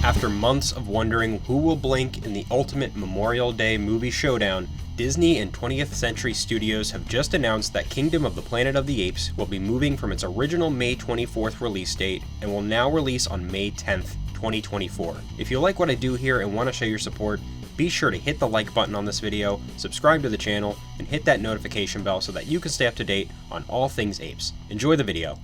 After months of wondering who will blink in the ultimate Memorial Day movie showdown, Disney and 20th Century Studios have just announced that Kingdom of the Planet of the Apes will be moving from its original May 24th release date and will now release on May 10th, 2024. If you like what I do here and want to show your support, be sure to hit the like button on this video, subscribe to the channel, and hit that notification bell so that you can stay up to date on all things apes. Enjoy the video.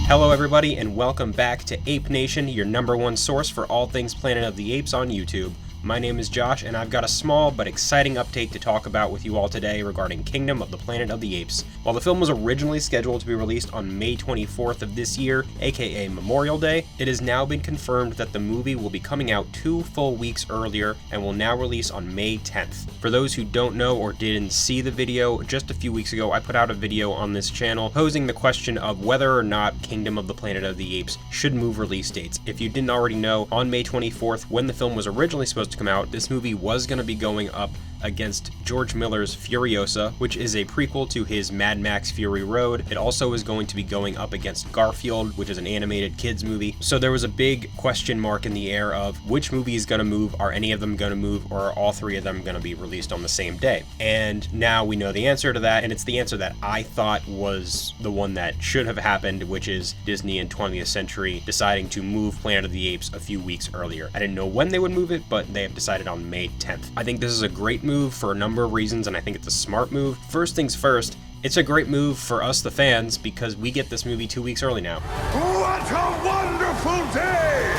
Hello everybody and welcome back to Ape Nation, your #1 source for all things Planet of the Apes on YouTube. My name is Josh and I've got a small but exciting update to talk about with you all today regarding Kingdom of the Planet of the Apes. While the film was originally scheduled to be released on May 24th of this year, aka Memorial Day, it has now been confirmed that the movie will be coming out 2 full weeks earlier and will now release on May 10th. For those who don't know or didn't see the video, just a few weeks ago I put out a video on this channel posing the question of whether or not Kingdom of the Planet of the Apes should move release dates. If you didn't already know, on May 24th, when the film was originally supposed to come out, this movie was going to be going up against George Miller's FURIOSA, which is a prequel to his Mad Max Fury Road. It also is going to be going up against Garfield, which is an animated kids movie. So there was a big question mark in the air of which movie is going to move, are any of them going to move, or are all three of them going to be released on the same day? And now we know the answer to that, and it's the answer that I thought was the one that should have happened, which is Disney and 20th Century deciding to move Planet of the Apes a few weeks earlier. I didn't know when they would move it, but they have decided on May 10th. I think this is a great move for a number of reasons, and I think it's a smart move. First things first, it's a great move for us, the fans, because we get this movie 2 weeks early now. What a wonderful day!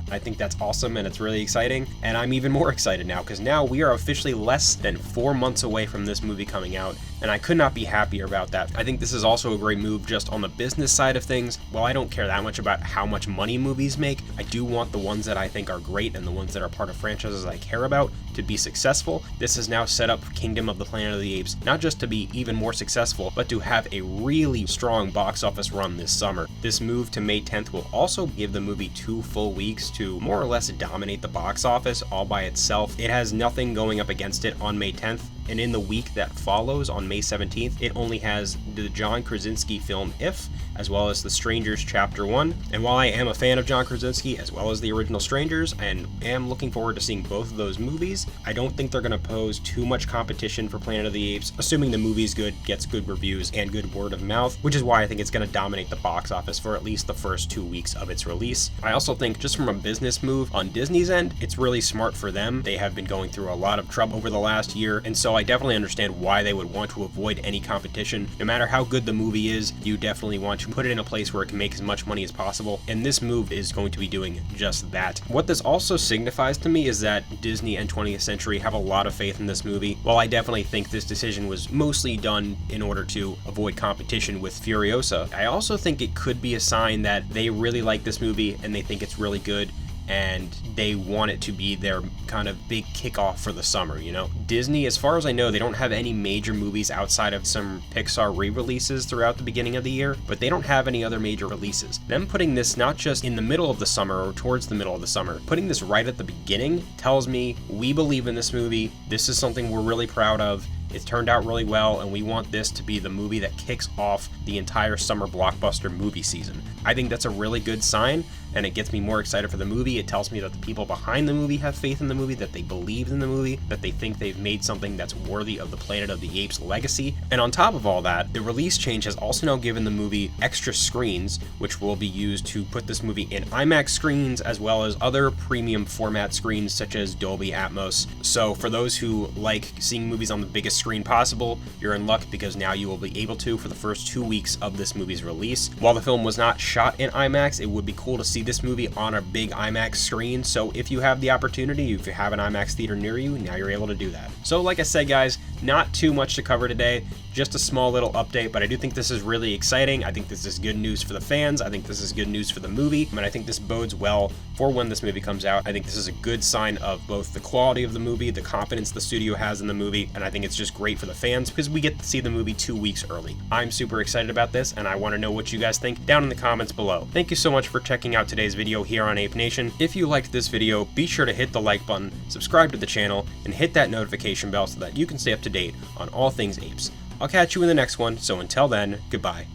I think that's awesome and it's really exciting, and I'm even more excited now because now we are officially less than 4 months away from this movie coming out, and I could not be happier about that. I think this is also a great move just on the business side of things. While I don't care that much about how much money movies make, I do want the ones that I think are great and the ones that are part of franchises I care about to be successful. This has now set up Kingdom of the Planet of the Apes not just to be even more successful, but to have a really strong box office run this summer. This move to May 10th will also give the movie 2 full weeks to more or less dominate the box office all by itself. It has nothing going up against it on May 10th, and in the week that follows on May 17th, it only has the John Krasinski film If, as well as The Strangers Chapter 1. And while I am a fan of John Krasinski, as well as the original Strangers, and am looking forward to seeing both of those movies, I don't think they're going to pose too much competition for Planet of the Apes, assuming the movie's good, gets good reviews, and good word of mouth, which is why I think it's going to dominate the box office for at least the first 2 weeks of its release. I also think, just from a business move on Disney's end, it's really smart for them. They have been going through a lot of trouble over the last year, and so I definitely understand why they would want to avoid any competition. No matter how good the movie is, you definitely want to put it in a place where it can make as much money as possible, and this move is going to be doing just that. What this also signifies to me is that Disney and 20th Century have a lot of faith in this movie. While I definitely think this decision was mostly done in order to avoid competition with Furiosa, I also think it could be a sign that they really like this movie and they think it's really good, and they want it to be their kind of big kickoff for the summer, you know? Disney, as far as I know, they don't have any major movies outside of some Pixar re-releases throughout the beginning of the year, but they don't have any other major releases. Them putting this not just in the middle of the summer or towards the middle of the summer, putting this right at the beginning tells me we believe in this movie, this is something we're really proud of, it's turned out really well, and we want this to be the movie that kicks off the entire summer blockbuster movie season. I think that's a really good sign, and it gets me more excited for the movie. It tells me that the people behind the movie have faith in the movie, that they believe in the movie, that they think they've made something that's worthy of the Planet of the Apes legacy. And on top of all that, the release change has also now given the movie extra screens, which will be used to put this movie in IMAX screens, as well as other premium format screens such as Dolby Atmos. So for those who like seeing movies on the biggest screen possible, you're in luck because now you will be able to for the first 2 weeks of this movie's release. While the film was not shot in IMAX, it would be cool to see this movie on a big IMAX screen, so if you have the opportunity, if you have an IMAX theater near you, now you're able to do that. So like I said guys, not too much to cover today, just a small little update, but I do think this is really exciting. I think this is good news for the fans. I think this is good news for the movie, and I think this bodes well for when this movie comes out. I think this is a good sign of both the quality of the movie, the confidence the studio has in the movie, and I think it's just great for the fans because we get to see the movie 2 weeks early. I'm super excited about this, and I want to know what you guys think down in the comments below. Thank you so much for checking out today's today's video here on Ape Nation. If you liked this video, be sure to hit the like button, subscribe to the channel, and hit that notification bell so that you can stay up to date on all things apes. I'll catch you in the next one, so until then, goodbye.